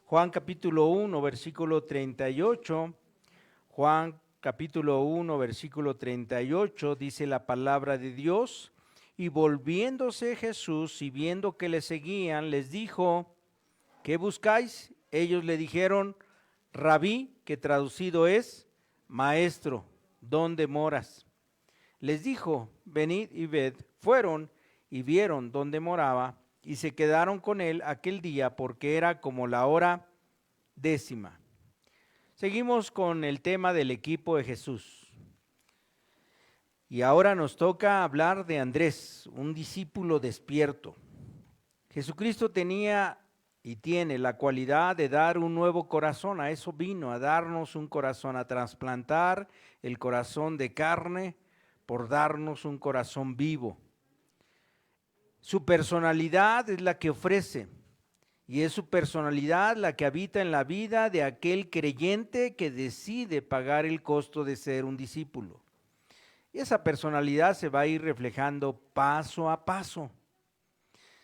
Juan capítulo 1, versículo 38. Juan capítulo 1, versículo 38, dice la palabra de Dios: y volviéndose Jesús y viendo que le seguían, les dijo: ¿qué buscáis? Ellos le dijeron: Rabí, que traducido es maestro, ¿dónde moras? Les dijo: venid y ved. Fueron y vieron dónde moraba, y se quedaron con él aquel día, porque era como la hora 10. Seguimos con el tema del equipo de Jesús. Y ahora nos toca hablar de Andrés, un discípulo despierto. Jesucristo tenía y tiene la cualidad de dar un nuevo corazón. A eso vino, a darnos un corazón, a trasplantar el corazón de carne por darnos un corazón vivo. Su personalidad es la que ofrece, y es su personalidad la que habita en la vida de aquel creyente que decide pagar el costo de ser un discípulo. Y esa personalidad se va a ir reflejando paso a paso.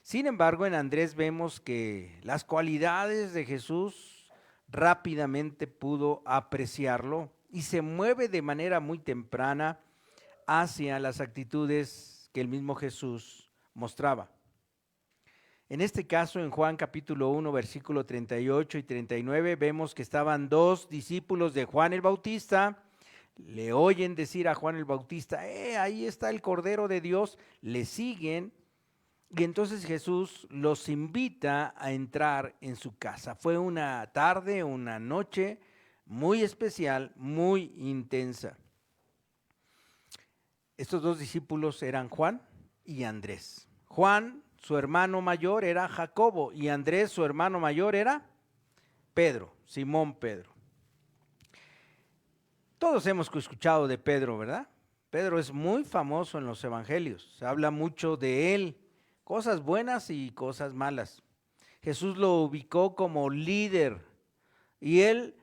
Sin embargo, en Andrés vemos que las cualidades de Jesús rápidamente pudo apreciarlo y se mueve de manera muy temprana hacia las actitudes que el mismo Jesús mostraba. En este caso, en Juan capítulo 1, versículo 38 y 39, vemos que estaban dos discípulos de Juan el Bautista. Le oyen decir a Juan el Bautista: ahí está el Cordero de Dios. Le siguen. Y entonces Jesús los invita a entrar en su casa. Fue una tarde, una noche muy especial, muy intensa. Estos dos discípulos eran Juan y Andrés. Juan, su hermano mayor, era Jacobo, y Andrés, su hermano mayor, era Pedro, Simón Pedro. Todos hemos escuchado de Pedro, ¿verdad? Pedro es muy famoso en los evangelios, se habla mucho de él. Cosas buenas y cosas malas. Jesús lo ubicó como líder, y él,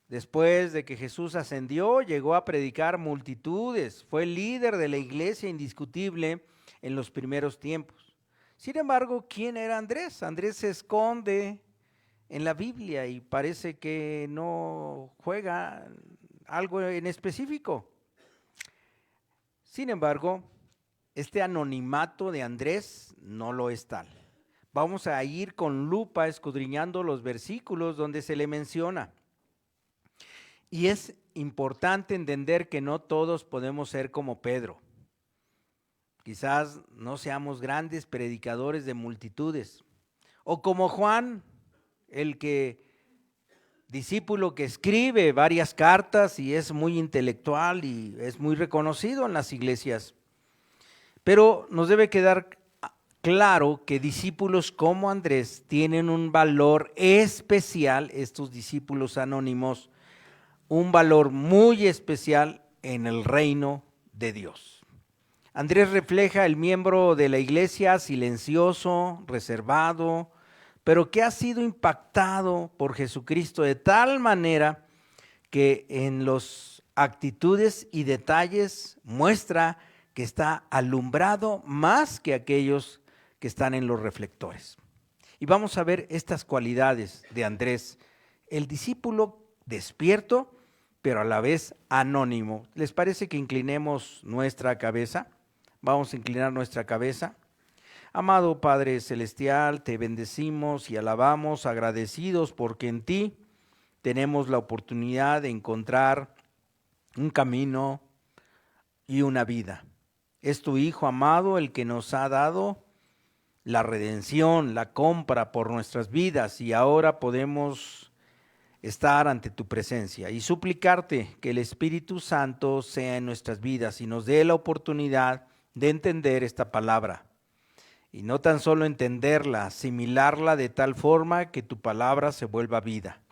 después de que Jesús ascendió, llegó a predicar multitudes. Fue líder de la iglesia indiscutible en los primeros tiempos. Sin embargo, ¿quién era Andrés? Andrés se esconde en la Biblia y parece que no juega algo en específico. Sin embargo, este anonimato de Andrés no lo es tal. Vamos a ir con lupa escudriñando los versículos donde se le menciona. Y es importante entender que no todos podemos ser como Pedro. Quizás no seamos grandes predicadores de multitudes. O como Juan, discípulo que escribe varias cartas y es muy intelectual y es muy reconocido en las iglesias. Pero nos debe quedar claro que discípulos como Andrés tienen un valor especial, estos discípulos anónimos, un valor muy especial en el reino de Dios. Andrés refleja el miembro de la iglesia silencioso, reservado, pero que ha sido impactado por Jesucristo de tal manera que en las actitudes y detalles muestra que está alumbrado más que aquellos que están en los reflectores. Y vamos a ver estas cualidades de Andrés, el discípulo despierto, pero a la vez anónimo. ¿Les parece que inclinemos nuestra cabeza? Vamos a inclinar nuestra cabeza. Amado Padre Celestial, te bendecimos y alabamos, agradecidos porque en ti tenemos la oportunidad de encontrar un camino y una vida. Es tu Hijo amado el que nos ha dado la redención, la compra por nuestras vidas, y ahora podemos estar ante tu presencia y suplicarte que el Espíritu Santo sea en nuestras vidas y nos dé la oportunidad de entender esta palabra. Y no tan solo entenderla, asimilarla de tal forma que tu palabra se vuelva vida.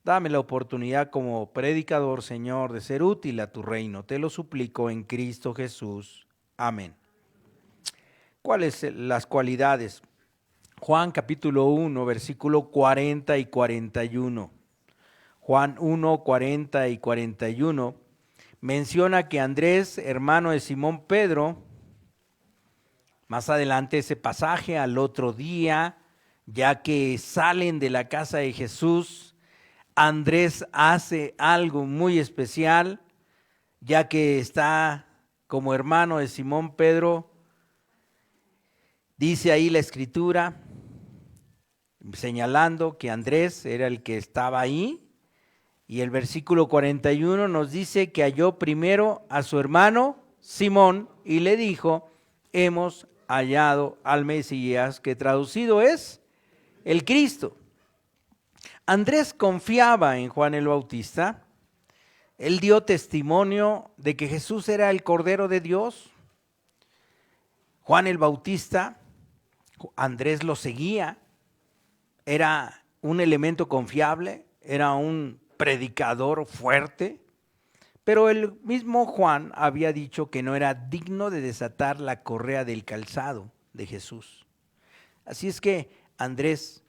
Dame la oportunidad como predicador, Señor, de ser útil a tu reino. Te lo suplico en Cristo Jesús. Amén. ¿Cuáles las cualidades? Juan capítulo 1, versículo 40 y 41. Juan 1, 40 y 41 menciona que Andrés, hermano de Simón Pedro, más adelante ese pasaje, al otro día, ya que salen de la casa de Jesús, Andrés hace algo muy especial, ya que está como hermano de Simón Pedro. Dice ahí la Escritura, señalando que Andrés era el que estaba ahí, y el versículo 41 nos dice que halló primero a su hermano Simón y le dijo: hemos hallado al Mesías, que traducido es el Cristo. Andrés confiaba en Juan el Bautista. Él dio testimonio de que Jesús era el Cordero de Dios. Juan el Bautista, Andrés lo seguía, era un elemento confiable, era un predicador fuerte, pero el mismo Juan había dicho que no era digno de desatar la correa del calzado de Jesús. Así es que Andrés,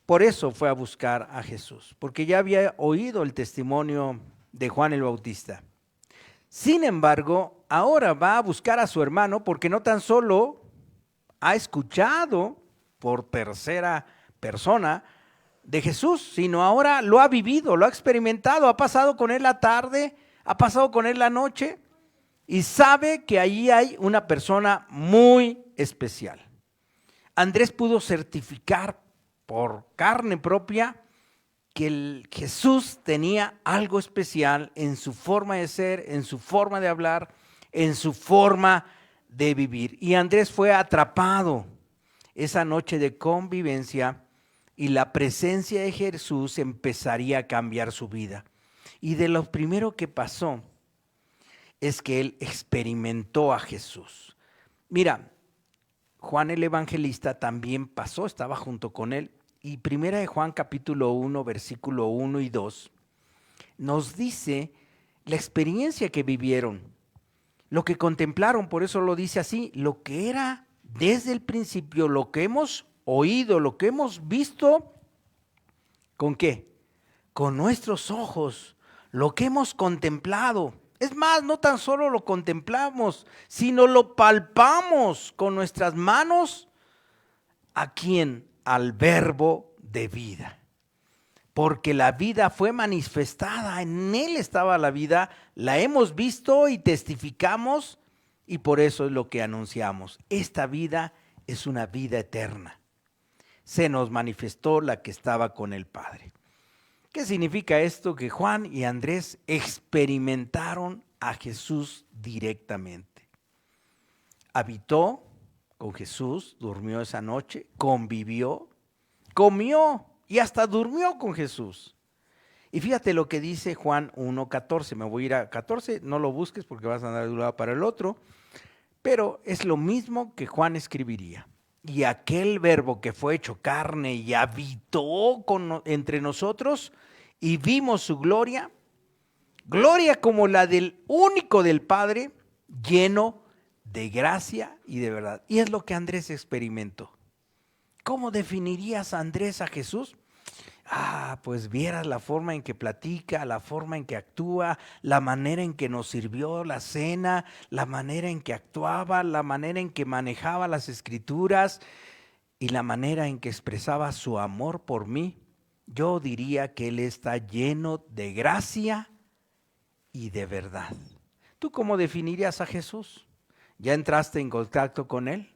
por eso fue a buscar a Jesús, porque ya había oído el testimonio de Juan el Bautista. Sin embargo, ahora va a buscar a su hermano porque no tan solo ha escuchado por tercera persona de Jesús, sino ahora lo ha vivido, lo ha experimentado, ha pasado con él la tarde, ha pasado con él la noche y sabe que allí hay una persona muy especial. Andrés pudo certificar por carne propia que Jesús tenía algo especial en su forma de ser, en su forma de hablar, en su forma de vivir. Y Andrés fue atrapado esa noche de convivencia y la presencia de Jesús empezaría a cambiar su vida. Y de lo primero que pasó es que él experimentó a Jesús. Mira, Juan el Evangelista también pasó, estaba junto con él. Y primera de Juan capítulo 1, versículo 1 y 2, nos dice la experiencia que vivieron, lo que contemplaron, por eso lo dice así, lo que era desde el principio, lo que hemos oído, lo que hemos visto. ¿Con qué? Con nuestros ojos, lo que hemos contemplado. Es más, no tan solo lo contemplamos, sino lo palpamos con nuestras manos. ¿A quién? Al Verbo de vida. Porque la vida fue manifestada, en Él estaba la vida, la hemos visto y testificamos, y por eso es lo que anunciamos. Esta vida es una vida eterna. Se nos manifestó la que estaba con el Padre. ¿Qué significa esto? Que Juan y Andrés experimentaron a Jesús directamente. Habitó con Jesús, durmió esa noche, convivió, comió y hasta durmió con Jesús. Y fíjate lo que dice Juan 1:14, me voy a ir a 14, no lo busques porque vas a andar de un lado para el otro, pero es lo mismo que Juan escribiría. Y aquel Verbo que fue hecho carne y habitó entre nosotros y vimos su gloria, gloria como la del único del Padre, lleno de gracia y de verdad. Y es lo que Andrés experimentó. ¿Cómo definirías a Andrés a Jesús? Pues vieras la forma en que platica, la forma en que actúa, la manera en que nos sirvió la cena, la manera en que actuaba, la manera en que manejaba las escrituras y la manera en que expresaba su amor por mí. Yo diría que Él está lleno de gracia y de verdad. ¿Tú cómo definirías a Jesús? ¿Ya entraste en contacto con Él?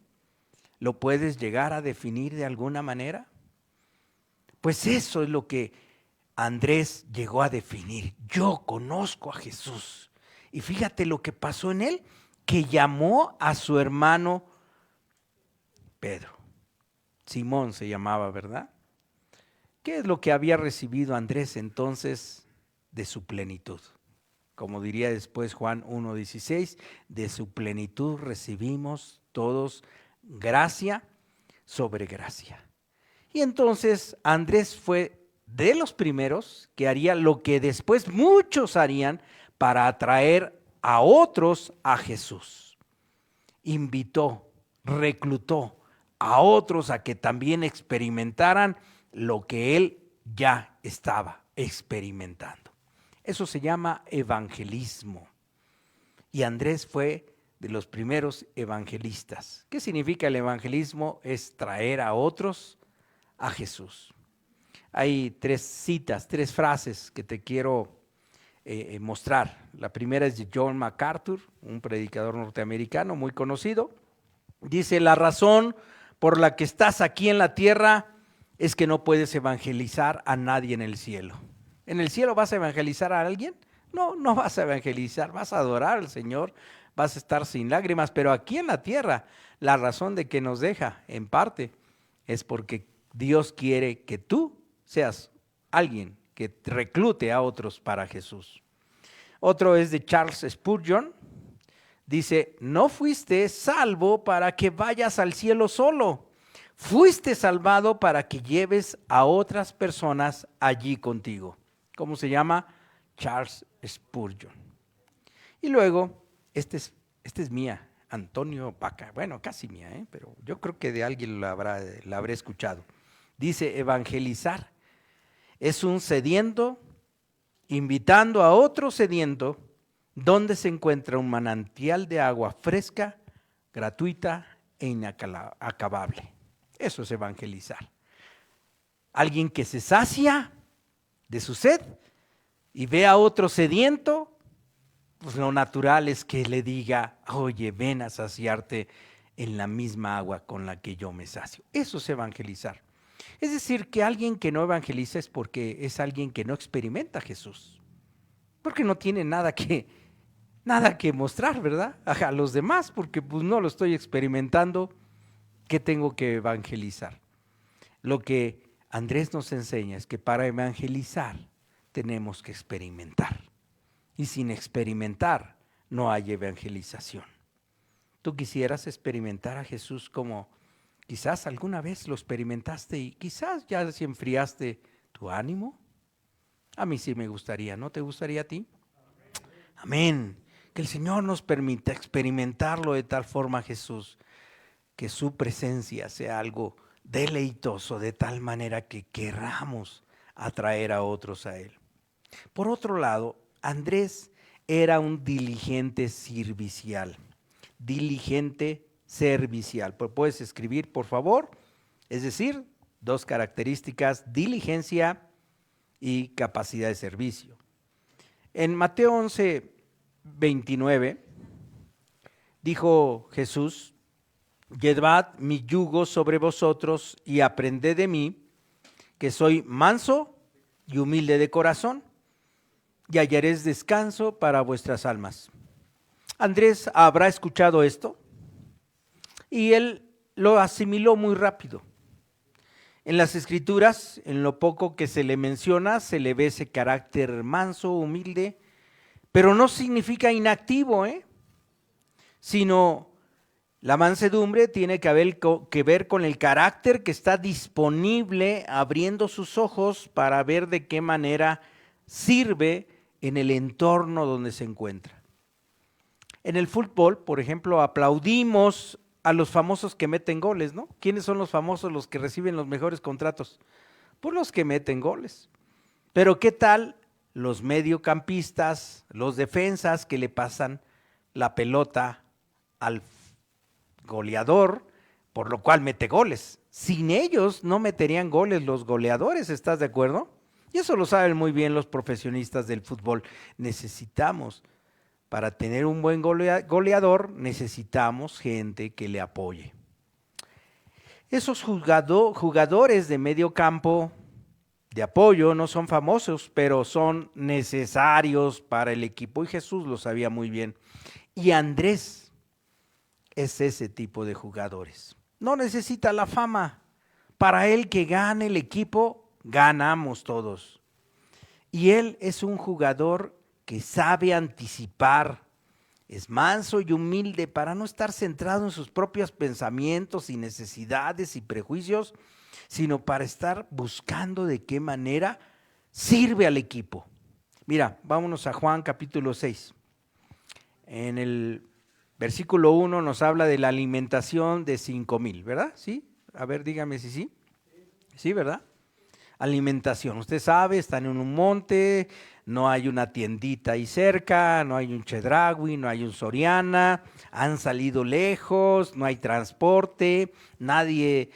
¿Lo puedes llegar a definir de alguna manera? Pues eso es lo que Andrés llegó a definir. Yo conozco a Jesús. Y fíjate lo que pasó en él, que llamó a su hermano Pedro. Simón se llamaba, ¿verdad? ¿Qué es lo que había recibido Andrés entonces de su plenitud? Como diría después Juan 1:16, de su plenitud recibimos todos gracia sobre gracia. Y entonces Andrés fue de los primeros que haría lo que después muchos harían para atraer a otros a Jesús. Invitó, reclutó a otros a que también experimentaran lo que él ya estaba experimentando. Eso se llama evangelismo. Y Andrés fue de los primeros evangelistas. ¿Qué significa el evangelismo? Es traer a otros a Jesús. Hay 3 citas, 3 frases que te quiero mostrar. La primera es de John MacArthur, un predicador norteamericano muy conocido. Dice: la razón por la que estás aquí en la tierra es que no puedes evangelizar a nadie en el cielo. ¿En el cielo vas a evangelizar a alguien? No, no vas a evangelizar, vas a adorar al Señor, vas a estar sin lágrimas, pero aquí en la tierra, la razón de que nos deja, en parte, es porque Dios quiere que tú seas alguien que reclute a otros para Jesús. Otro es de Charles Spurgeon. Dice: no fuiste salvo para que vayas al cielo solo, fuiste salvado para que lleves a otras personas allí contigo. ¿Cómo se llama? Charles Spurgeon. Y luego, esta es mía, Antonio Paca. Bueno, casi mía, pero yo creo que de alguien la habré escuchado. Dice: evangelizar es un sediento invitando a otro sediento donde se encuentra un manantial de agua fresca, gratuita e inacabable. Eso es evangelizar. Alguien que se sacia de su sed y ve a otro sediento, pues lo natural es que le diga: oye, ven a saciarte en la misma agua con la que yo me sacio. Eso es evangelizar. Es decir, que alguien que no evangeliza es porque es alguien que no experimenta a Jesús, porque no tiene nada que mostrar, ¿verdad? A los demás, porque pues no lo estoy experimentando. ¿Qué tengo que evangelizar? Lo que Andrés nos enseña es que para evangelizar tenemos que experimentar. Y sin experimentar no hay evangelización. ¿Tú quisieras experimentar a Jesús como quizás alguna vez lo experimentaste y quizás ya se enfriaste tu ánimo? A mí sí me gustaría, ¿no te gustaría a ti? Amén. Que el Señor nos permita experimentarlo de tal forma, Jesús, que su presencia sea algo deleitoso, de tal manera que querramos atraer a otros a Él. Por otro lado, Andrés era un diligente servicial. Diligente servicial. ¿Puedes escribir, por favor? Es decir, 2 características: diligencia y capacidad de servicio. En Mateo 11:29 dijo Jesús: llevad mi yugo sobre vosotros y aprended de mí, que soy manso y humilde de corazón, y hallaréis descanso para vuestras almas. Andrés habrá escuchado esto y él lo asimiló muy rápido. En las Escrituras, en lo poco que se le menciona, se le ve ese carácter manso, humilde, pero no significa inactivo, sino la mansedumbre tiene que ver con el carácter que está disponible, abriendo sus ojos para ver de qué manera sirve en el entorno donde se encuentra. En el fútbol, por ejemplo, aplaudimos a los famosos que meten goles, ¿no? ¿Quiénes son los famosos, los que reciben los mejores contratos? Pues los que meten goles. Pero ¿qué tal los mediocampistas, los defensas que le pasan la pelota al goleador, por lo cual mete goles? Sin ellos no meterían goles los goleadores, ¿estás de acuerdo? Y eso lo saben muy bien los profesionistas del fútbol. Necesitamos, para tener un buen goleador, necesitamos gente que le apoye. Esos jugadores de medio campo, de apoyo, no son famosos, pero son necesarios para el equipo, y Jesús lo sabía muy bien. Y Andrés es ese tipo de jugadores. No necesita la fama. Para él, que gane el equipo, ganamos todos. Y él es un jugador que sabe anticipar, es manso y humilde para no estar centrado en sus propios pensamientos y necesidades y prejuicios, sino para estar buscando de qué manera sirve al equipo. Mira, vámonos a Juan capítulo 6. En el versículo 1 nos habla de la alimentación de 5,000, ¿verdad? ¿Sí? A ver, dígame si sí. Sí, ¿verdad? alimentación. Usted sabe, están en un monte, no hay una tiendita ahí cerca, no hay un Chedraui, no hay un Soriana, han salido lejos, no hay transporte, nadie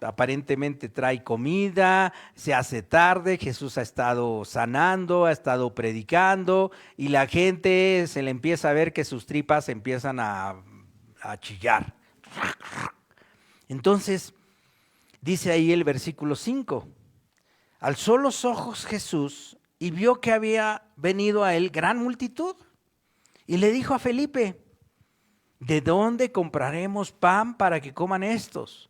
aparentemente trae comida, se hace tarde, Jesús ha estado sanando, ha estado predicando y la gente se le empieza a ver que sus tripas empiezan a chillar. Entonces, dice ahí el versículo 5, alzó los ojos Jesús y vio que había venido a él gran multitud y le dijo a Felipe, ¿de dónde compraremos pan para que coman estos?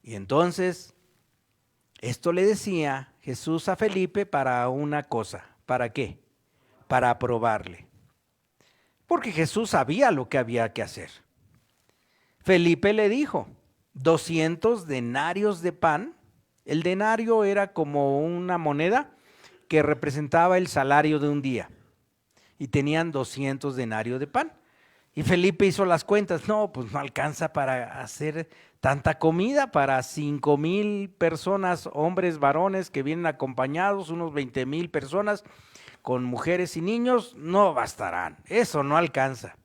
Y entonces, esto le decía Jesús a Felipe para una cosa. ¿Para qué? Para probarle. Porque Jesús sabía lo que había que hacer. Felipe le dijo, 200 denarios de pan. El denario era como una moneda que representaba el salario de un día. Y tenían 200 denarios de pan. Y Felipe hizo las cuentas, no, pues no alcanza para hacer tanta comida para 5,000 personas, hombres, varones que vienen acompañados, unos 20,000 personas con mujeres y niños, no bastarán, eso no alcanza.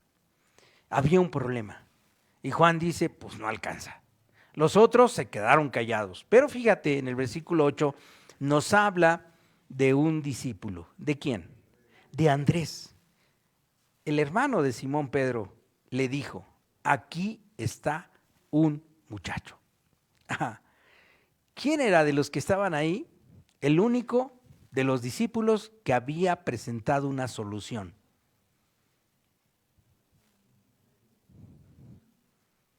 Había un problema y Juan dice, pues no alcanza. Los otros se quedaron callados, pero fíjate, en el versículo 8 nos habla de un discípulo. ¿De quién? De Andrés. El hermano de Simón Pedro le dijo, aquí está un muchacho. ¿Quién era de los que estaban ahí? El único de los discípulos que había presentado una solución.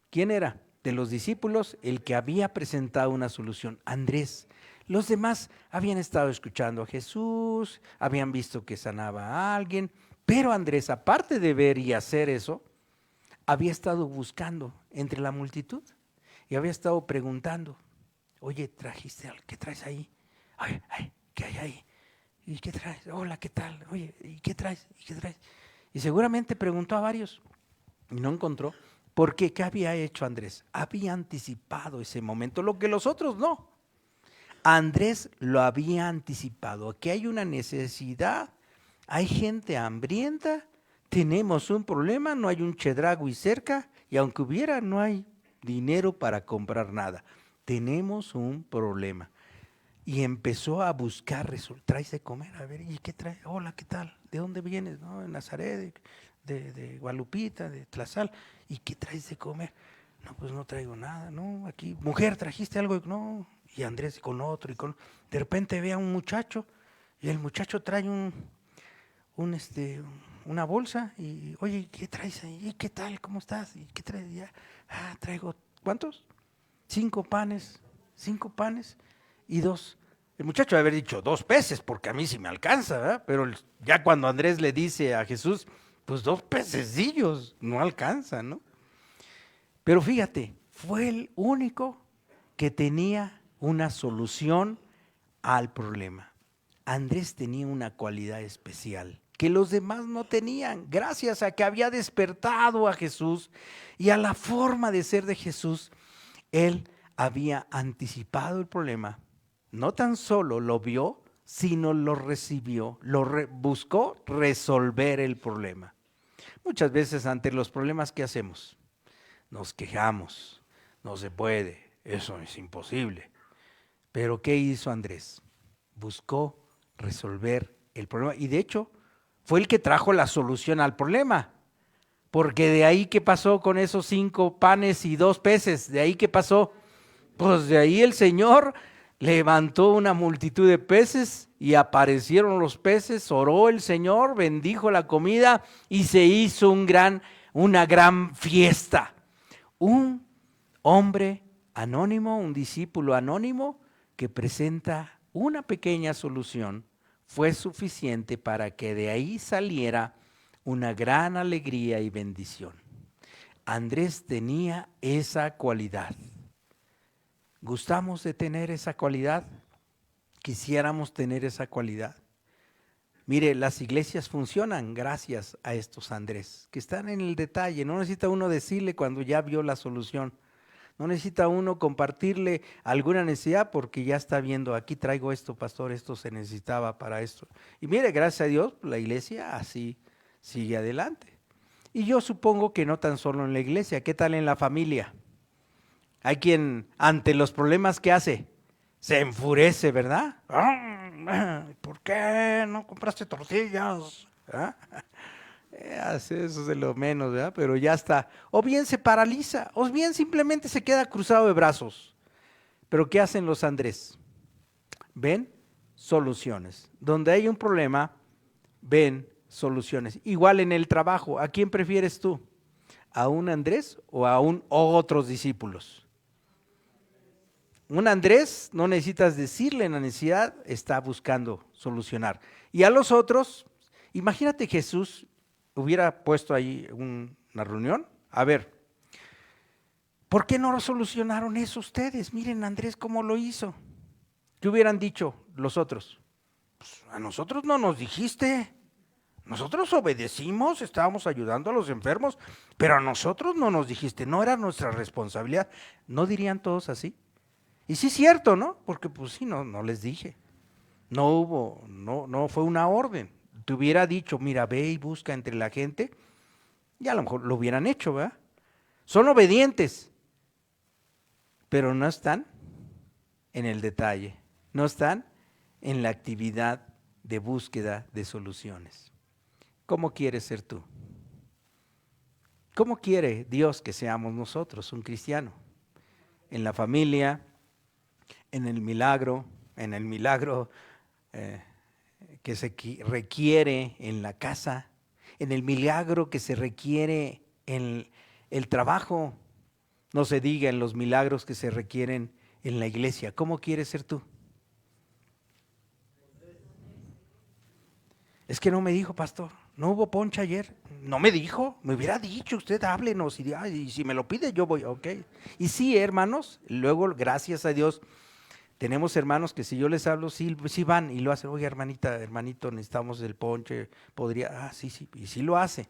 ¿Quién era de los discípulos el que había presentado una solución? Andrés. Los demás habían estado escuchando a Jesús, habían visto que sanaba a alguien, pero Andrés, aparte de ver y hacer eso, había estado buscando entre la multitud y había estado preguntando, oye, ¿trajiste algo? ¿Qué traes ahí? Ay, ¿qué hay ahí? ¿Y qué traes? Hola, ¿qué tal? Oye, ¿y qué traes? ¿Y qué traes? Y seguramente preguntó a varios y no encontró. ¿Por qué? ¿Qué había hecho Andrés? Había anticipado ese momento, lo que los otros no. Andrés lo había anticipado. Aquí hay una necesidad, hay gente hambrienta, tenemos un problema, no hay un Chedraui cerca y aunque hubiera, no hay dinero para comprar nada. Tenemos un problema. Y empezó a buscar, ¿traes de comer? A ver, ¿y qué traes? Hola, ¿qué tal? ¿De dónde vienes? ¿No? De Nazaret, de Gualupita, de Tlazal. ¿Y qué traes de comer? No, pues no traigo nada, no, aquí. Mujer, ¿trajiste algo? No. Y Andrés con otro y con. De repente ve a un muchacho y el muchacho trae una bolsa y, oye, ¿qué traes ahí? ¿Y qué tal? ¿Cómo estás? ¿Y qué traes? Ya, traigo, ¿cuántos? 5 panes y 2. El muchacho debe haber dicho 2 peces, porque a mí sí me alcanza, ¿verdad? Pero ya cuando Andrés le dice a Jesús, pues 2 pececillos, no alcanza, ¿no? Pero fíjate, fue el único que tenía una solución al problema. Andrés tenía una cualidad especial que los demás no tenían, gracias a que había despertado a Jesús y a la forma de ser de Jesús, él había anticipado el problema, no tan solo lo vio, sino lo recibió, buscó resolver el problema. Muchas veces ante los problemas, ¿qué hacemos? Nos quejamos, no se puede, eso es imposible. Pero ¿qué hizo Andrés? Buscó resolver el problema y de hecho fue el que trajo la solución al problema. Porque de ahí, ¿qué pasó con esos 5 panes y 2 peces? ¿De ahí qué pasó? Pues de ahí el Señor levantó una multitud de peces y aparecieron los peces, oró el Señor, bendijo la comida y se hizo una gran fiesta. Un hombre anónimo, un discípulo anónimo que presenta una pequeña solución fue suficiente para que de ahí saliera una gran alegría y bendición. Andrés tenía esa cualidad. ¿Gustamos de tener esa cualidad? ¿Quisiéramos tener esa cualidad? Mire, las iglesias funcionan gracias a estos Andrés, que están en el detalle. No necesita uno decirle cuando ya vio la solución. No necesita uno compartirle alguna necesidad porque ya está viendo, aquí traigo esto, pastor, esto se necesitaba para esto. Y mire, gracias a Dios, la iglesia así sigue adelante. Y yo supongo que no tan solo en la iglesia, ¿qué tal en la familia? Hay quien ante los problemas que hace, se enfurece, ¿verdad? ¿Por qué no compraste tortillas? ¿Ah? Hace eso de lo menos, ¿verdad? Pero ya está. O bien se paraliza, o bien simplemente se queda cruzado de brazos. Pero ¿qué hacen los Andrés? Ven soluciones. Donde hay un problema, ven soluciones. Igual en el trabajo, ¿a quién prefieres tú? ¿A un Andrés o a otros discípulos? Un Andrés, no necesitas decirle la necesidad, está buscando solucionar. Y a los otros, imagínate Jesús hubiera puesto ahí una reunión. A ver, ¿por qué no solucionaron eso ustedes? Miren Andrés cómo lo hizo. ¿Qué hubieran dicho los otros? Pues a nosotros no nos dijiste. Nosotros obedecimos, estábamos ayudando a los enfermos, pero a nosotros no nos dijiste, no era nuestra responsabilidad. ¿No dirían todos así? Y sí es cierto, ¿no? Porque pues sí, no les dije. No fue una orden. Te hubiera dicho, mira, ve y busca entre la gente, y a lo mejor lo hubieran hecho, ¿verdad? Son obedientes, pero no están en el detalle, no están en la actividad de búsqueda de soluciones. ¿Cómo quieres ser tú? ¿Cómo quiere Dios que seamos nosotros, un cristiano? En la familia, en el milagro que se requiere en la casa, en el milagro que se requiere en el trabajo, no se diga en los milagros que se requieren en la iglesia. ¿Cómo quieres ser tú? Es que no me dijo, pastor, no hubo ponche ayer. No me dijo, me hubiera dicho, usted háblenos y si me lo pide yo voy, ok. Y sí, hermanos, luego gracias a Dios tenemos hermanos que si yo les hablo, sí van y lo hacen. Oye, hermanita, hermanito, necesitamos el ponche, podría, sí, y sí lo hace.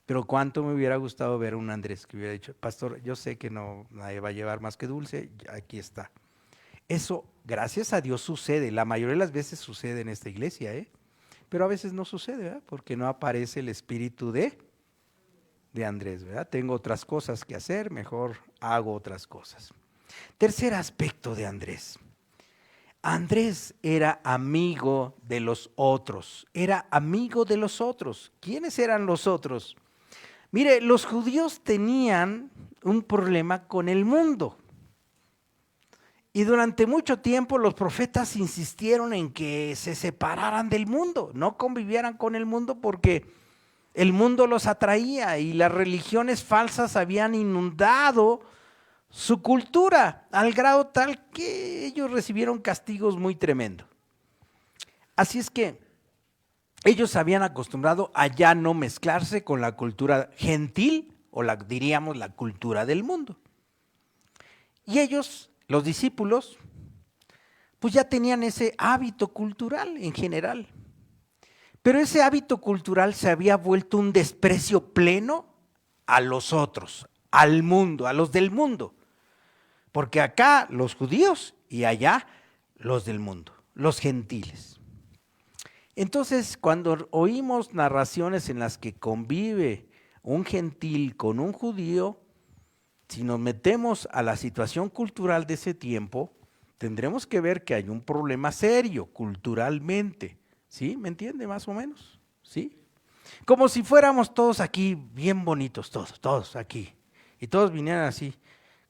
Pero cuánto me hubiera gustado ver a un Andrés que hubiera dicho, pastor, yo sé que no nadie va a llevar más que dulce, aquí está. Eso, gracias a Dios, sucede, la mayoría de las veces sucede en esta iglesia, pero a veces no sucede, ¿verdad? Porque no aparece el espíritu de Andrés, ¿verdad? Tengo otras cosas que hacer, mejor hago otras cosas. Tercer aspecto de Andrés. Andrés era amigo de los otros, era amigo de los otros. ¿Quiénes eran los otros? Mire, los judíos tenían un problema con el mundo. Y durante mucho tiempo los profetas insistieron en que se separaran del mundo, no convivieran con el mundo porque el mundo los atraía y las religiones falsas habían inundado su cultura al grado tal que ellos recibieron castigos muy tremendos. Así es que ellos se habían acostumbrado a ya no mezclarse con la cultura gentil o diríamos la cultura del mundo. Y ellos, los discípulos, pues ya tenían ese hábito cultural en general. Pero ese hábito cultural se había vuelto un desprecio pleno a los otros, al mundo, a los del mundo. Porque acá los judíos y allá los del mundo, los gentiles. Entonces, cuando oímos narraciones en las que convive un gentil con un judío, si nos metemos a la situación cultural de ese tiempo, tendremos que ver que hay un problema serio culturalmente. ¿Sí? ¿Me entiende más o menos? ¿Sí? Como si fuéramos todos aquí bien bonitos, todos aquí. Y todos vinieran así,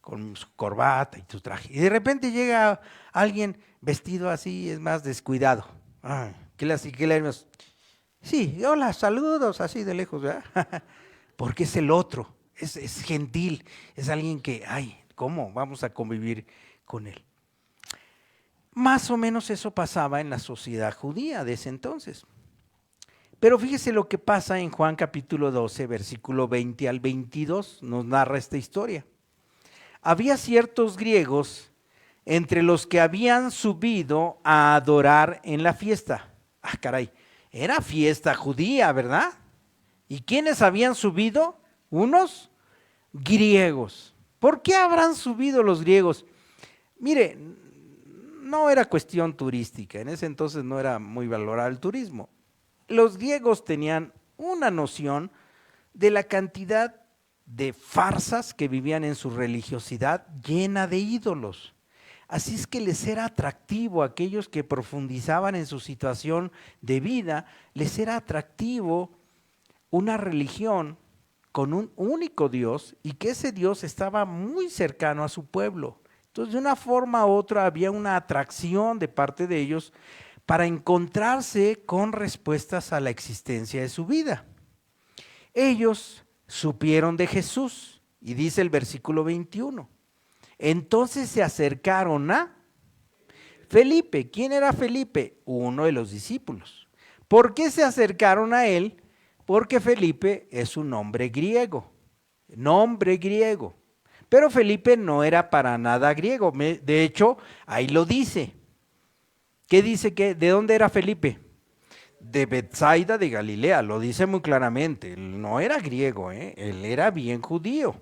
con su corbata y su traje. Y de repente llega alguien vestido así, es más descuidado. Ay, ¿qué le haremos? Sí, hola, saludos, así de lejos, ¿verdad? Porque es el otro, es gentil, es alguien que, ay, ¿cómo vamos a convivir con él? Más o menos eso pasaba en la sociedad judía de ese entonces. Pero fíjese lo que pasa en Juan capítulo 12, versículo 20 al 22, nos narra esta historia. Había ciertos griegos entre los que habían subido a adorar en la fiesta. Ah, caray, era fiesta judía, ¿verdad? ¿Y quiénes habían subido? Unos griegos. ¿Por qué habrán subido los griegos? Mire, no era cuestión turística, en ese entonces no era muy valorado el turismo. Los griegos tenían una noción de la cantidad de farsas que vivían en su religiosidad llena de ídolos. Así es que les era atractivo a aquellos que profundizaban en su situación de vida, les era atractivo una religión con un único Dios y que ese Dios estaba muy cercano a su pueblo. Entonces, de una forma u otra había una atracción de parte de ellos para encontrarse con respuestas a la existencia de su vida. Ellos supieron de Jesús y dice el versículo 21. Entonces se acercaron a Felipe. ¿Quién era Felipe? Uno de los discípulos. ¿Por qué se acercaron a él? Porque Felipe es un nombre griego. Pero Felipe no era para nada griego. De hecho, ahí lo dice. ¿Qué dice? ¿De dónde era Felipe? De Betsaida de Galilea, lo dice muy claramente. Él no era griego, él era bien judío.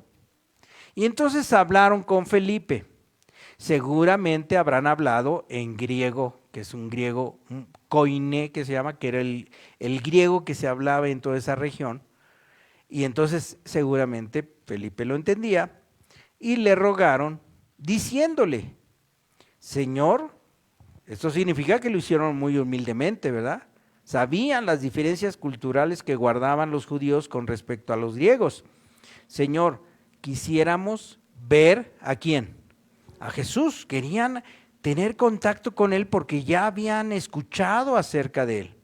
Y entonces hablaron con Felipe. Seguramente habrán hablado en griego, que es un griego koiné, que se llama, que era el griego que se hablaba en toda esa región. Y entonces seguramente Felipe lo entendía y le rogaron diciéndole, Señor, esto significa que lo hicieron muy humildemente, ¿verdad? Sabían las diferencias culturales que guardaban los judíos con respecto a los griegos. Señor, quisiéramos ver ¿a quién? A Jesús. Querían tener contacto con él porque ya habían escuchado acerca de él.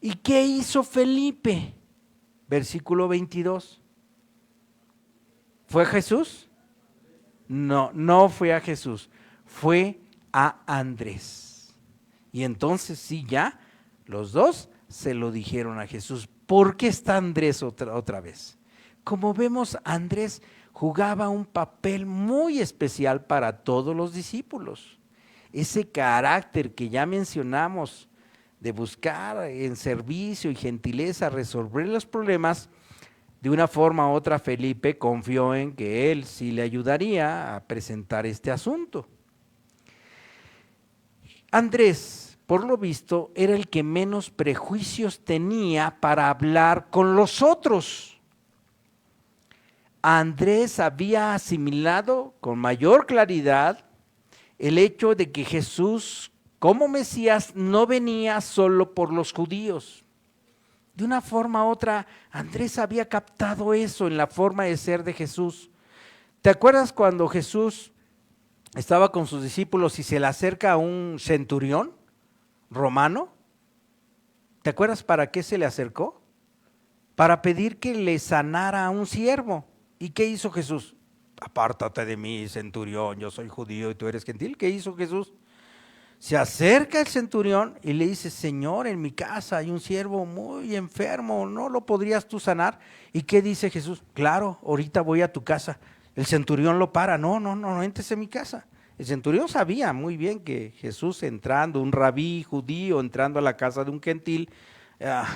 ¿Y qué hizo Felipe? Versículo 22. ¿Fue a Jesús? No, no fue a Jesús. Fue a Andrés. Y entonces sí, ya los dos se lo dijeron a Jesús. ¿Por qué está Andrés otra vez? Como vemos, Andrés jugaba un papel muy especial para todos los discípulos. Ese carácter que ya mencionamos de buscar en servicio y gentileza resolver los problemas, de una forma u otra Felipe confió en que él sí le ayudaría a presentar este asunto. Andrés, por lo visto, era el que menos prejuicios tenía para hablar con los otros. Andrés había asimilado con mayor claridad el hecho de que Jesús, como Mesías, no venía solo por los judíos. De una forma u otra, Andrés había captado eso en la forma de ser de Jesús. ¿Te acuerdas cuando Jesús estaba con sus discípulos y se le acerca a un centurión romano? ¿Te acuerdas para qué se le acercó? Para pedir que le sanara a un siervo. ¿Y qué hizo Jesús? Apártate de mí, centurión, yo soy judío y tú eres gentil. ¿Qué hizo Jesús? Se acerca el centurión y le dice, Señor, en mi casa hay un siervo muy enfermo, ¿no lo podrías tú sanar? ¿Y qué dice Jesús? Claro, ahorita voy a tu casa. El centurión lo para, no entres en mi casa. El centurión sabía muy bien que Jesús entrando, un rabí judío entrando a la casa de un gentil,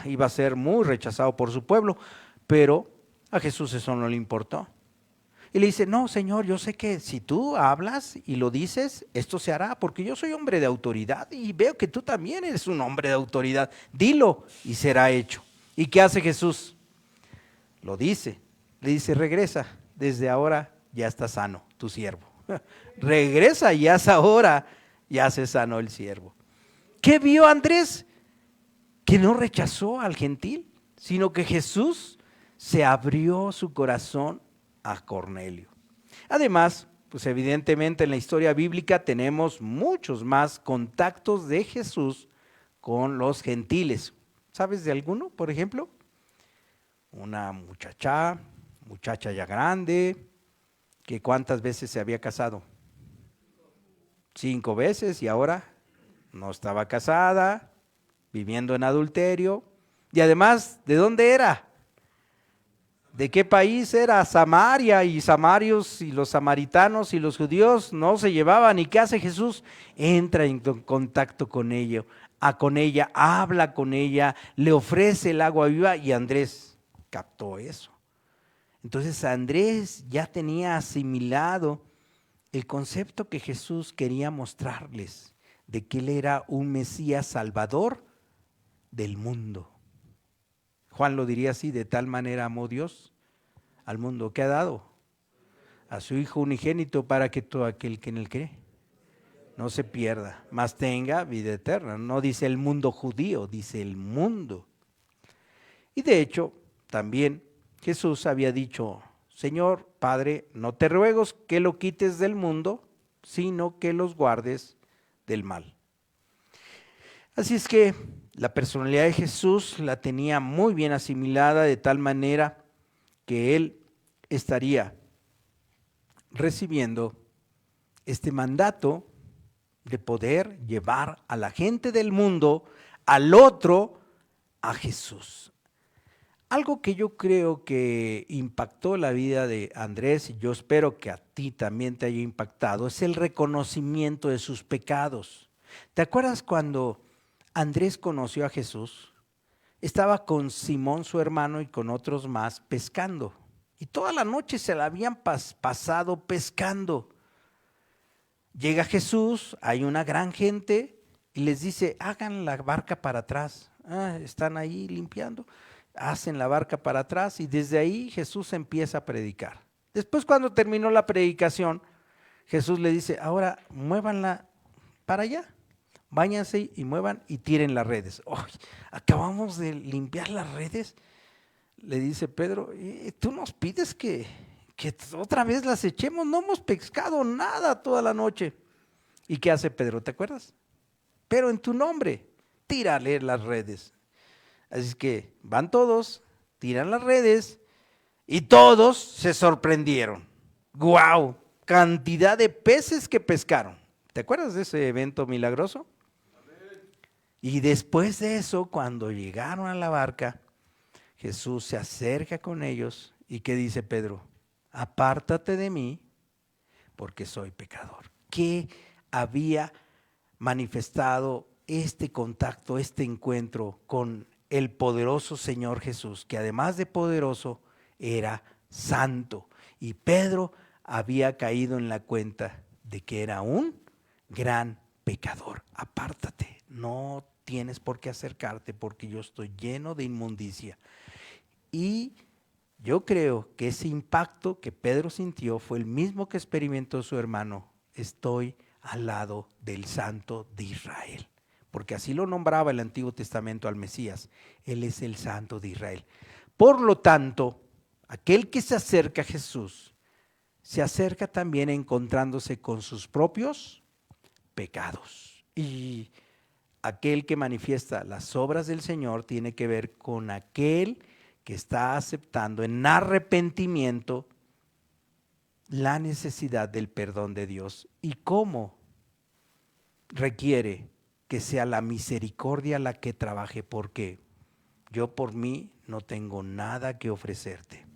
iba a ser muy rechazado por su pueblo, pero a Jesús eso no le importó. Y le dice, no, Señor, yo sé que si tú hablas y lo dices, esto se hará, porque yo soy hombre de autoridad y veo que tú también eres un hombre de autoridad. Dilo y será hecho. ¿Y qué hace Jesús? Lo dice, le dice, regresa, desde ahora ya está sano tu siervo. Regresa y hasta ahora ya se sanó el siervo. ¿Qué vio Andrés? Que no rechazó al gentil, sino que Jesús se abrió su corazón a Cornelio. Además, pues evidentemente en la historia bíblica tenemos muchos más contactos de Jesús con los gentiles. ¿Sabes de alguno, por ejemplo? Una muchacha ya grande, que ¿cuántas veces se había casado? 5 veces y ahora no estaba casada, viviendo en adulterio. Y además, ¿de dónde era? ¿De qué país era? Samaria, y samarios y los samaritanos y los judíos no se llevaban. ¿Y qué hace Jesús? Entra en contacto con ella, habla con ella, le ofrece el agua viva y Andrés captó eso. Entonces Andrés ya tenía asimilado el concepto que Jesús quería mostrarles, de que Él era un Mesías salvador del mundo. Juan lo diría así: de tal manera amó Dios al mundo que ha dado a su Hijo unigénito, para que todo aquel que en Él cree no se pierda, mas tenga vida eterna. No dice el mundo judío, dice el mundo. Y de hecho, también Jesús había dicho: Señor, Padre, no te ruego que lo quites del mundo, sino que los guardes del mal. Así es que la personalidad de Jesús la tenía muy bien asimilada, de tal manera que Él estaría recibiendo este mandato de poder llevar a la gente del mundo, al otro, a Jesús. Algo que yo creo que impactó la vida de Andrés, y yo espero que a ti también te haya impactado, es el reconocimiento de sus pecados. ¿Te acuerdas cuando Andrés conoció a Jesús? Estaba con Simón, su hermano, y con otros más pescando. Y toda la noche se la habían pasado pescando. Llega Jesús, hay una gran gente, y les dice: hagan la barca para atrás. Están ahí limpiando. Hacen la barca para atrás, y desde ahí Jesús empieza a predicar. Después, cuando terminó la predicación, Jesús le dice: ahora muévanla para allá, báñense y muevan y tiren las redes. Oh, acabamos de limpiar las redes, le dice Pedro, ¿y tú nos pides que otra vez las echemos? No hemos pescado nada toda la noche. ¿Y qué hace Pedro? ¿Te acuerdas? Pero en tu nombre, tírale las redes. Así que van todos, tiran las redes, y todos se sorprendieron. ¡Guau! Cantidad de peces que pescaron. ¿Te acuerdas de ese evento milagroso? Y después de eso, cuando llegaron a la barca, Jesús se acerca con ellos, y ¿qué dice Pedro? Apártate de mí, porque soy pecador. ¿Qué había manifestado este contacto, este encuentro con el poderoso Señor Jesús, que además de poderoso era santo? Y Pedro había caído en la cuenta de que era un gran pecador. Apártate, no tienes por qué acercarte, porque yo estoy lleno de inmundicia. Y yo creo que ese impacto que Pedro sintió fue el mismo que experimentó su hermano. Estoy al lado del Santo de Israel, porque así lo nombraba el Antiguo Testamento al Mesías. Él es el Santo de Israel. Por lo tanto, aquel que se acerca a Jesús, se acerca también encontrándose con sus propios pecados. Y aquel que manifiesta las obras del Señor tiene que ver con aquel que está aceptando en arrepentimiento la necesidad del perdón de Dios. ¿Y cómo requiere que sea la misericordia la que trabaje? Porque yo por mí no tengo nada que ofrecerte.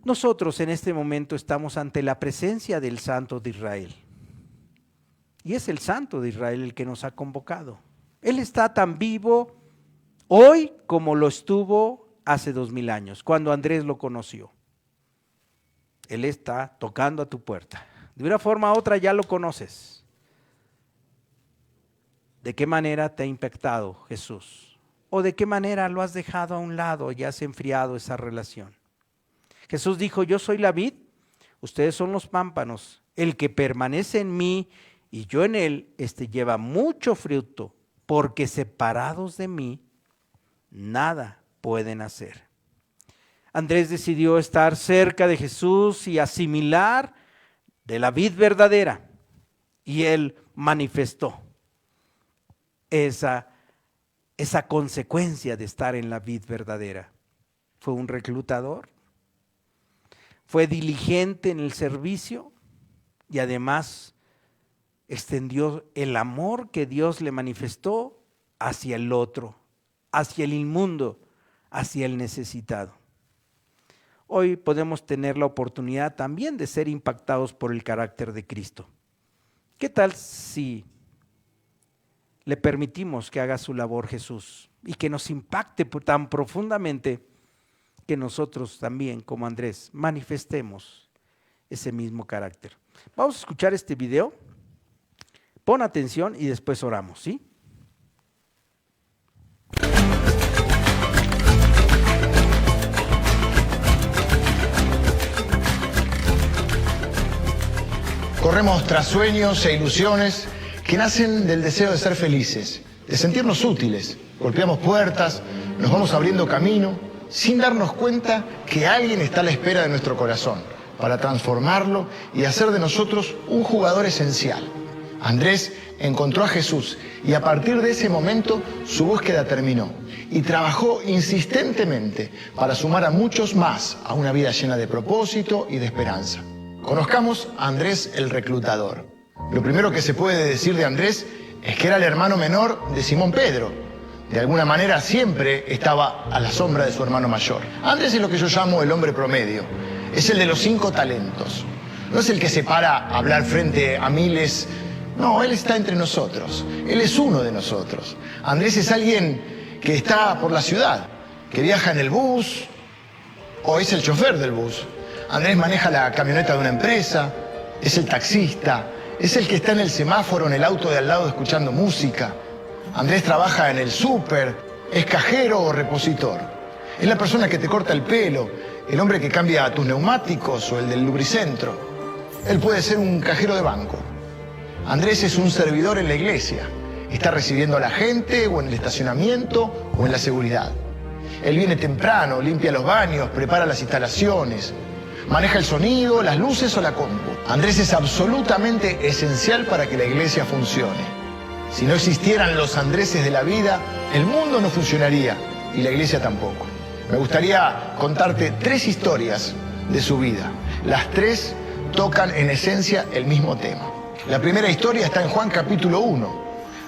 Nosotros en este momento estamos ante la presencia del Santo de Israel. Y es el Santo de Israel el que nos ha convocado. Él está tan vivo hoy como lo estuvo hace 2000 años, cuando Andrés lo conoció. Él está tocando a tu puerta. De una forma u otra ya lo conoces. ¿De qué manera te ha impactado Jesús? ¿O de qué manera lo has dejado a un lado y has enfriado esa relación? Jesús dijo: yo soy la vid, ustedes son los pámpanos. El que permanece en mí y yo en él, lleva mucho fruto, porque separados de mí, nada pueden hacer. Andrés decidió estar cerca de Jesús y asimilar de la vid verdadera, y él manifestó esa consecuencia de estar en la vid verdadera. Fue un reclutador, fue diligente en el servicio, y además extendió el amor que Dios le manifestó hacia el otro, hacia el inmundo, hacia el necesitado. Hoy podemos tener la oportunidad también de ser impactados por el carácter de Cristo. ¿Qué tal si le permitimos que haga su labor Jesús y que nos impacte tan profundamente que nosotros también, como Andrés, manifestemos ese mismo carácter. Vamos a escuchar este video. Pon atención y después oramos, ¿sí? Corremos tras sueños e ilusiones que nacen del deseo de ser felices, de sentirnos útiles. Golpeamos puertas, nos vamos abriendo camino, sin darnos cuenta que alguien está a la espera de nuestro corazón para transformarlo y hacer de nosotros un jugador esencial. Andrés encontró a Jesús y a partir de ese momento su búsqueda terminó y trabajó insistentemente para sumar a muchos más a una vida llena de propósito y de esperanza. Conozcamos a Andrés el reclutador. Lo primero que se puede decir de Andrés es que era el hermano menor de Simón Pedro. De alguna manera siempre estaba a la sombra de su hermano mayor. Andrés es lo que yo llamo el hombre promedio. Es el de los 5 talentos. No es el que se para a hablar frente a miles. No, él está entre nosotros. Él es uno de nosotros. Andrés es alguien que está por la ciudad, que viaja en el bus o es el chofer del bus. Andrés maneja la camioneta de una empresa, es el taxista, es el que está en el semáforo en el auto de al lado escuchando música. Andrés trabaja en el súper, es cajero o repositor. Es la persona que te corta el pelo, el hombre que cambia tus neumáticos o el del lubricentro. Él puede ser un cajero de banco. Andrés es un servidor en la iglesia. Está recibiendo a la gente o en el estacionamiento o en la seguridad. Él viene temprano, limpia los baños, prepara las instalaciones, maneja el sonido, las luces o la compu. Andrés es absolutamente esencial para que la iglesia funcione. Si no existieran los Andréses de la vida, el mundo no funcionaría y la iglesia tampoco. Me gustaría contarte 3 historias de su vida. Las 3 tocan en esencia el mismo tema. La primera historia está en Juan capítulo 1.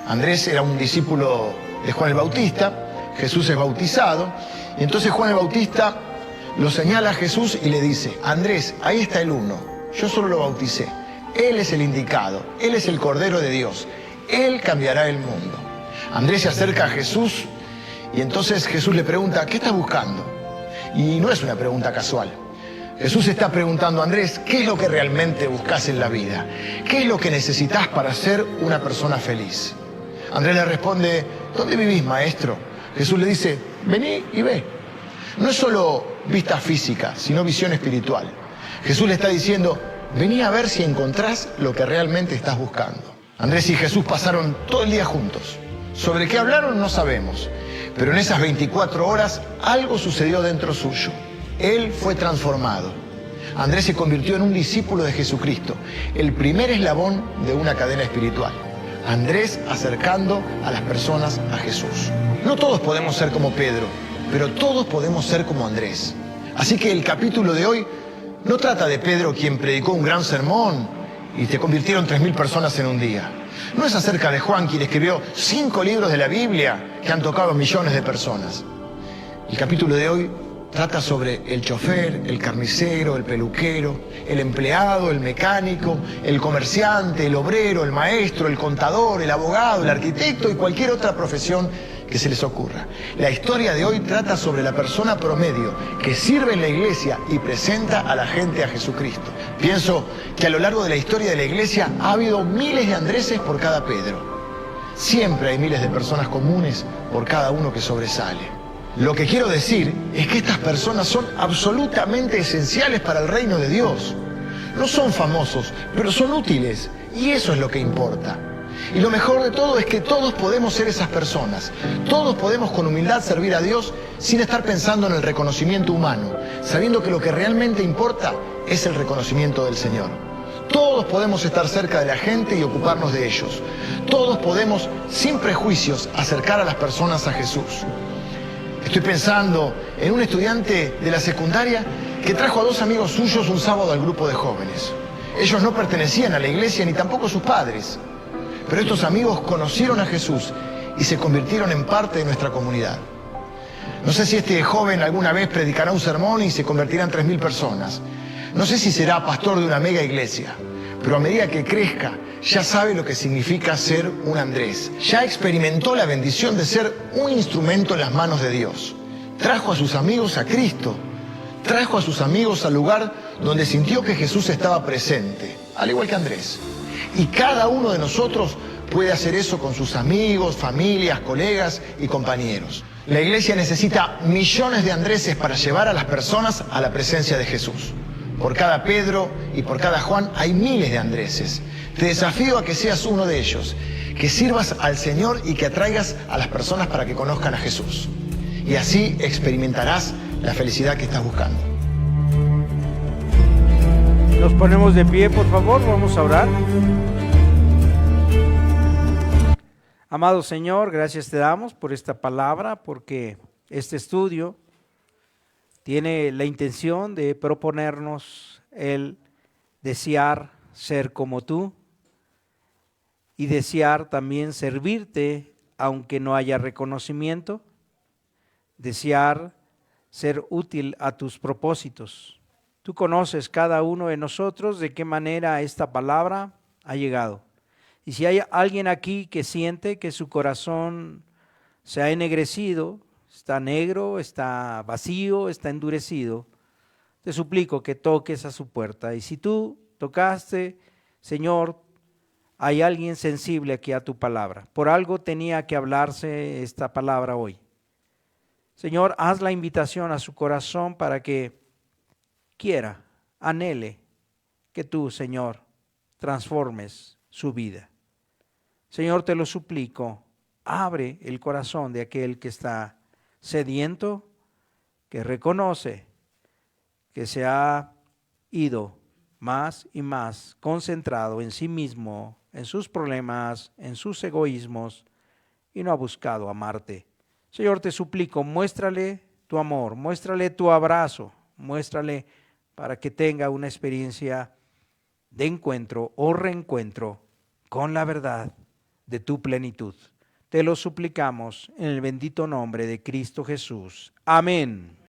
Andrés era un discípulo de Juan el Bautista, Jesús es bautizado, y entonces Juan el Bautista lo señala a Jesús y le dice: Andrés, ahí está el uno, yo solo lo bauticé, él es el indicado, él es el Cordero de Dios, él cambiará el mundo. Andrés se acerca a Jesús y entonces Jesús le pregunta: ¿qué estás buscando? Y no es una pregunta casual. Jesús está preguntando: Andrés, ¿qué es lo que realmente buscas en la vida? ¿Qué es lo que necesitas para ser una persona feliz? Andrés le responde: ¿dónde vivís, maestro? Jesús le dice: vení y ve. No es solo vista física, sino visión espiritual. Jesús le está diciendo: vení a ver si encontrás lo que realmente estás buscando. Andrés y Jesús pasaron todo el día juntos. Sobre qué hablaron no sabemos, pero en esas 24 horas algo sucedió dentro suyo. Él fue transformado. Andrés se convirtió en un discípulo de Jesucristo, el primer eslabón de una cadena espiritual. Andrés acercando a las personas a Jesús. No todos podemos ser como Pedro, pero todos podemos ser como Andrés. Así que el capítulo de hoy no trata de Pedro, quien predicó un gran sermón y se convirtieron 3.000 personas en un día. No es acerca de Juan, quien escribió 5 libros de la Biblia que han tocado a millones de personas. El capítulo de hoy trata sobre el chofer, el carnicero, el peluquero, el empleado, el mecánico, el comerciante, el obrero, el maestro, el contador, el abogado, el arquitecto y cualquier otra profesión que se les ocurra. La historia de hoy trata sobre la persona promedio que sirve en la iglesia y presenta a la gente a Jesucristo. Pienso que a lo largo de la historia de la iglesia ha habido miles de Andréses por cada Pedro. Siempre hay miles de personas comunes por cada uno que sobresale. Lo que quiero decir es que estas personas son absolutamente esenciales para el reino de Dios. No son famosos, pero son útiles, y eso es lo que importa. Y lo mejor de todo es que todos podemos ser esas personas. Todos podemos con humildad servir a Dios sin estar pensando en el reconocimiento humano, sabiendo que lo que realmente importa es el reconocimiento del Señor. Todos podemos estar cerca de la gente y ocuparnos de ellos. Todos podemos, sin prejuicios, acercar a las personas a Jesús. Estoy pensando en un estudiante de la secundaria que trajo a 2 amigos suyos un sábado al grupo de jóvenes. Ellos no pertenecían a la iglesia ni tampoco sus padres, pero estos amigos conocieron a Jesús y se convirtieron en parte de nuestra comunidad. No sé si este joven alguna vez predicará un sermón y se convertirá en 3.000 personas. No sé si será pastor de una mega iglesia, pero a medida que crezca, ya sabe lo que significa ser un Andrés. Ya experimentó la bendición de ser un instrumento en las manos de Dios. trajo a sus amigos a Cristo, trajo a sus amigos al lugar donde sintió que Jesús estaba presente, al igual que Andrés. Y cada uno de nosotros puede hacer eso con sus amigos, familias, colegas y compañeros. La iglesia necesita millones de Andréses para llevar a las personas a la presencia de Jesús. Por cada Pedro y por cada Juan hay miles de Andréses. Te desafío a que seas uno de ellos, que sirvas al Señor y que atraigas a las personas para que conozcan a Jesús. Y así experimentarás la felicidad que estás buscando. Nos ponemos de pie, por favor, vamos a orar. Amado Señor, gracias te damos por esta palabra, porque este estudio tiene la intención de proponernos el desear ser como tú y desear también servirte aunque no haya reconocimiento, desear ser útil a tus propósitos. Tú conoces cada uno de nosotros de qué manera esta palabra ha llegado. Y si hay alguien aquí que siente que su corazón se ha ennegrecido, está negro, está vacío, está endurecido, te suplico que toques a su puerta. Y si tú tocaste, Señor, hay alguien sensible aquí a tu palabra. Por algo tenía que hablarse esta palabra hoy. Señor, haz la invitación a su corazón para que quiera, anhele que tú, Señor, transformes su vida. Señor, te lo suplico, abre el corazón de aquel que está sediento, que reconoce que se ha ido más y más concentrado en sí mismo, en sus problemas, en sus egoísmos, y no ha buscado amarte. Señor, te suplico, muéstrale tu amor, muéstrale tu abrazo, muéstrale para que tenga una experiencia de encuentro o reencuentro con la verdad de tu plenitud. Te lo suplicamos en el bendito nombre de Cristo Jesús. Amén.